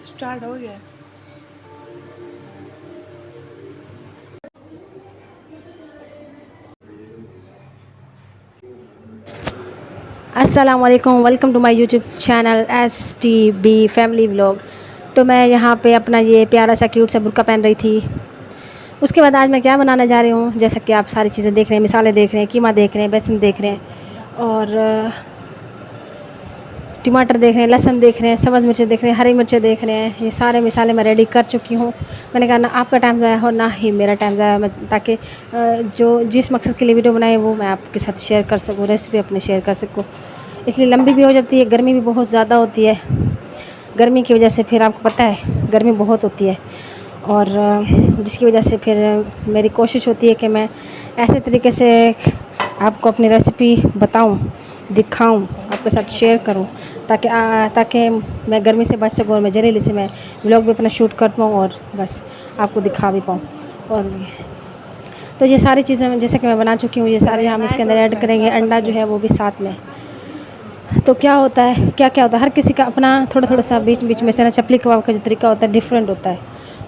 Start हो गया। अस्सलाम वालेकुम, welcome to my YouTube channel STB family vlog. तो मैं यहाँ पे अपना ये प्यारा सा क्यूट सा बुर्का पहन रही थी। उसके बाद आज मैं क्या बनाने जा रही हूँ, जैसा कि आप सारी चीज़ें देख रहे हैं, मिसालें देख रहे हैं, कीमा देख रहे हैं, बेसन देख रहे हैं और टमाटर देख रहे हैं, लहसुन देख रहे हैं, सब्ज़ मिर्चें देख रहे हैं, हरी मिर्चें देख रहे हैं। ये सारे मिसाले मैं रेडी कर चुकी हूँ। मैंने कहा ना आपका टाइम ज़ाया हो ना ही मेरा टाइम ज़ाया, मैं ताकि जो जिस मकसद के लिए वीडियो बनाई वो मैं आपके साथ शेयर कर सकूँ, रेसिपी अपनी शेयर कर सकूँ। इसलिए लंबी भी हो जाती है, गर्मी भी बहुत ज़्यादा होती है। गर्मी की वजह से फिर आपको पता है गर्मी बहुत होती है और जिसकी वजह से फिर मेरी कोशिश होती है कि मैं ऐसे तरीके से आपको अपनी रेसिपी बताऊं, दिखाऊं, आपके साथ शेयर करूं ताकि मैं गर्मी से बच सकूं और मैं जल्दी से मैं व्लॉग भी अपना शूट कर पाऊँ और बस आपको दिखा भी पाऊँ। और तो ये सारी चीज़ें जैसे कि मैं बना चुकी हूँ, ये सारे हम इसके अंदर ऐड करेंगे। अंडा जो है वो भी साथ में। तो क्या होता है, क्या क्या होता है, हर किसी का अपना थोड़ा थोड़ा सा बीच बीच में से ना चपली कबाब का जो तरीका होता है डिफरेंट होता है।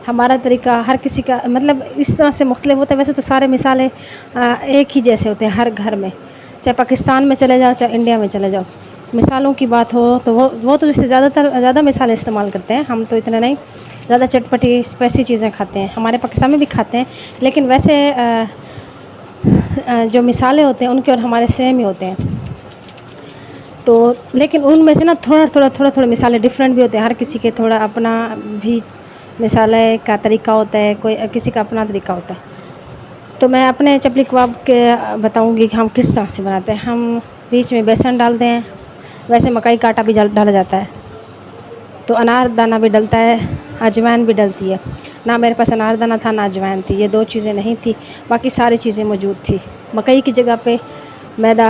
हमारा तरीका हर किसी का मतलब इस तरह से मुख्तलिफ होता है। वैसे तो सारे मिसाले एक ही जैसे होते हैं हर घर में, चाहे पाकिस्तान में चले जाओ चाहे इंडिया में चले जाओ। मिसालों की बात हो तो वो तो जैसे ज़्यादा मिसालें इस्तेमाल करते हैं, हम तो इतने नहीं, ज़्यादा चटपटी स्पाइसी चीज़ें खाते हैं। हमारे पाकिस्तान में भी खाते हैं, लेकिन वैसे जो मिसाले होते हैं उनके और हमारे सेम ही होते हैं। तो लेकिन उनमें से ना थोड़ा मिसाले डिफरेंट भी होते हैं। हर किसी के थोड़ा अपना भी मिसाले का तरीका होता है, कोई किसी का अपना तरीका होता है। तो मैं अपने चपली कबाब के बताऊंगी कि हम किस तरह से बनाते हैं। हम बीच में बेसन डालते हैं, वैसे मकई का आटा भी डाला जाता है, तो अनार दाना भी डलता है, अजवाइन भी डलती है। ना मेरे पास अनार दाना था ना अजवाइन थी, ये दो चीज़ें नहीं थी, बाकी सारी चीज़ें मौजूद थी। मकई की जगह पे मैदा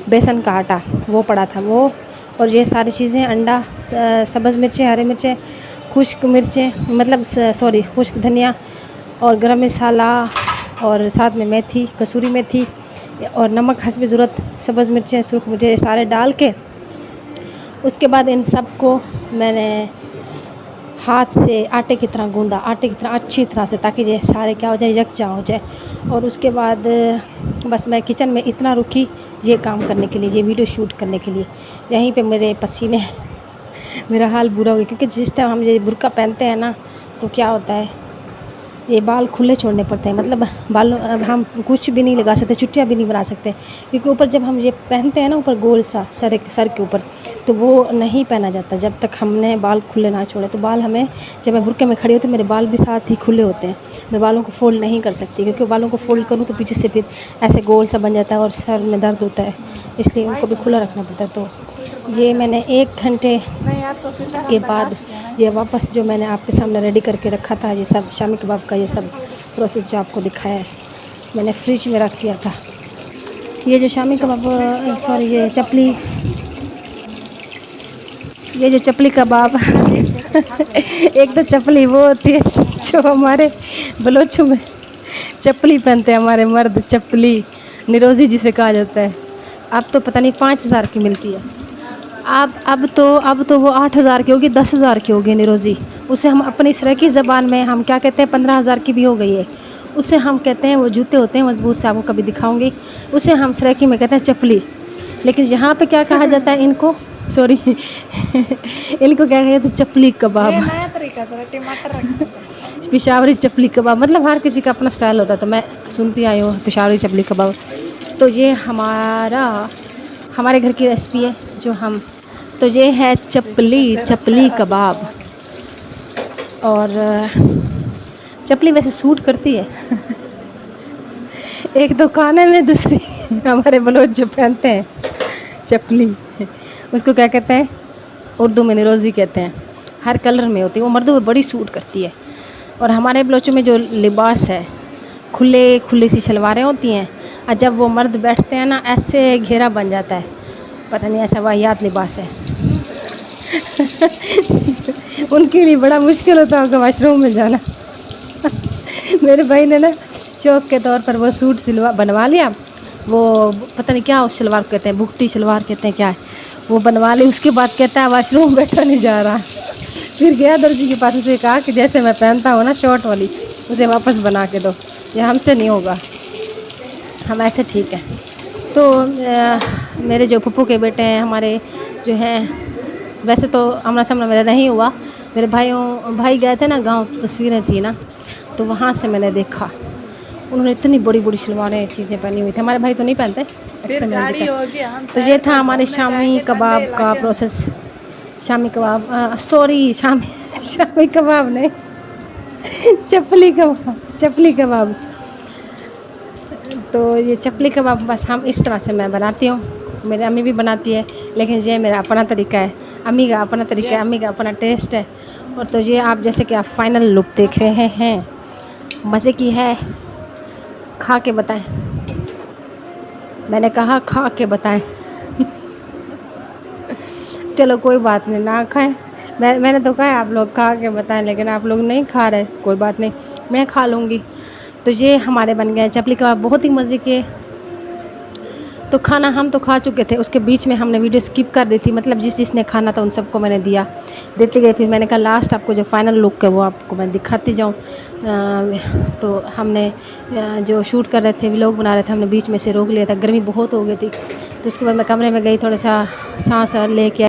बेसन का आटा वो पड़ा था वो, और ये सारी चीज़ें अंडा, सब्ज़ मिर्चें, हरी मिर्चें, खुश्क मिर्चें मतलब खुश्क धनिया और गरम मसाला और साथ में मेथी, कसूरी मेथी और नमक हस्ब ज़रूरत, सब्ज़ मिर्चें, सुरख मिर्चें सारे डाल के उसके बाद इन सब को मैंने हाथ से आटे की तरह गूंदा, आटे की तरह अच्छी तरह से, ताकि ये सारे क्या हो जाए, यकजा हो जाए। और उसके बाद बस मैं किचन में इतना रुकी ये काम करने के लिए, ये वीडियो शूट करने के लिए। यहीं पे मेरे पसीने मेरा हाल बुरा हो गया, क्योंकि जिस टाइम हम ये बुर्का पहनते हैं ना तो क्या होता है, ये बाल खुले छोड़ने पड़ते हैं। मतलब बालों हम कुछ भी नहीं लगा सकते, चुटिया भी नहीं बना सकते, क्योंकि ऊपर जब हम ये पहनते हैं ना ऊपर गोल सा सर के ऊपर, तो वो नहीं पहना जाता जब तक हमने बाल खुले ना छोड़े। तो बाल हमें, जब मैं बुर्के में खड़ी होती हूँ मेरे बाल भी साथ ही खुले होते हैं, मैं बालों को फोल्ड नहीं कर सकती, क्योंकि बालों को फोल्ड करूँ तो पीछे से फिर ऐसे गोल सा बन जाता है और सर में दर्द होता है, इसलिए उनको भी खुला रखना पड़ता है। तो ये मैंने 1 घंटे के बाद ये वापस जो मैंने आपके सामने रेडी करके रखा था, ये सब शामी कबाब का ये सब प्रोसेस जो आपको दिखाया है, मैंने फ्रिज में रख दिया था। ये जो शामी कबाब ये जो चपली कबाब एक तो चपली वो होती है जो हमारे बलोचों में चपली पहनते हैं हमारे मर्द, चपली निरोज़ी जिसे कहा जाता है। अब तो पता नहीं 5,000 की मिलती है। अब तो वो 8,000 की होगी, 10,000 की होगी निरोज़ी। उसे हम अपनी सराइकी ज़बान में हम क्या कहते हैं, 15,000 की भी हो गई है। उसे हम कहते हैं, वो जूते होते हैं मजबूत से, आपको कभी दिखाऊंगी। उसे हम सराइकी में कहते हैं चपली। लेकिन यहाँ पे क्या कहा जाता है इनको, सॉरी इनको क्या कहते हैं, चपली कबाब, नया तरीका था, टमाटर पेशावरी चपली कबाब। मतलब हर किसी का अपना स्टाइल होता है, तो मैं सुनती आई हूँ पेशावरी चपली कबाब। तो ये हमारे घर की रेसिपी है जो हम, तो ये है चपली कबाब। और चपली वैसे सूट करती है एक तो काने में, दूसरी हमारे बलोच जो पहनते हैं चपली, उसको क्या कहते हैं, उर्दू में निरोज़ी कहते हैं। हर कलर में होती है, वो मर्दों में बड़ी सूट करती है। और हमारे बलोचों में जो लिबास है, खुली सी शलवारें होती हैं, और जब वो मर्द बैठते हैं ना ऐसे घेरा बन जाता है, पता नहीं ऐसा वाहियात लिबास है उनके लिए बड़ा मुश्किल होता होगा वॉशरूम में जाना मेरे भाई ने ना शौक के तौर पर वो सूट बनवा लिया। वो पता नहीं क्या उस शलवार को कहते हैं, भुगती शलवार कहते हैं क्या है, वो बनवा ली। उसके बाद कहता है वॉशरूम बैठा नहीं जा रहा। फिर गया दर्जी के पास, उसे कहा कि जैसे मैं पहनता हूँ ना शॉर्ट वाली, उसे वापस बना के दो, ये हमसे नहीं होगा, हम ऐसे ठीक है। तो मेरे जो फूफू के बेटे हैं हमारे जो हैं, वैसे तो आमना सामना मेरा नहीं हुआ, मेरे भाई गए थे ना गांव, तस्वीरें थी ना, तो वहाँ से मैंने देखा उन्होंने इतनी बड़ी बड़ी शलवारें चीज़ें पहनी हुई थी। हमारे भाई तो नहीं पहनते, फिर अक्सर मैंने गाड़ी देखा। होगी, हम तो ये साइड था में हमारे घूमने शामी जाएंगे, कबाब झंडे का लगे। प्रोसेस। शामी कबाब, सॉरी शामी कबाब नहीं, चपली कबाब। तो ये चपली कबाब बस हम इस तरह से मैं बनाती हूँ, मेरी अम्मी भी बनाती है, लेकिन ये मेरा अपना तरीका है, अम्मी का अपना तरीका है, अम्मी का अपना टेस्ट है। और तो ये आप जैसे कि आप फाइनल लुक देख रहे हैं, मज़े की है, खा के बताएं। मैंने कहा खा के बताएं। चलो कोई बात नहीं, ना खाएं, मैंने तो कहा आप लोग खा के बताएं, लेकिन आप लोग नहीं खा रहे, कोई बात नहीं, मैं खा लूँगी। तो ये हमारे बन गए चपली कबाब, बहुत ही मज़े के। तो खाना हम तो खा चुके थे, उसके बीच में हमने वीडियो स्किप कर दी थी, मतलब जिसने खाना था उन सबको मैंने देते गए। फिर मैंने कहा लास्ट आपको जो फाइनल लुक है वो आपको मैं दिखाती जाऊँ। तो हमने जो शूट कर रहे थे, व्लॉग बना रहे थे, हमने बीच में से रोक लिया था, गर्मी बहुत हो गई थी। तो उसके बाद मैं कमरे में गई, थोड़ा सा सांस लेके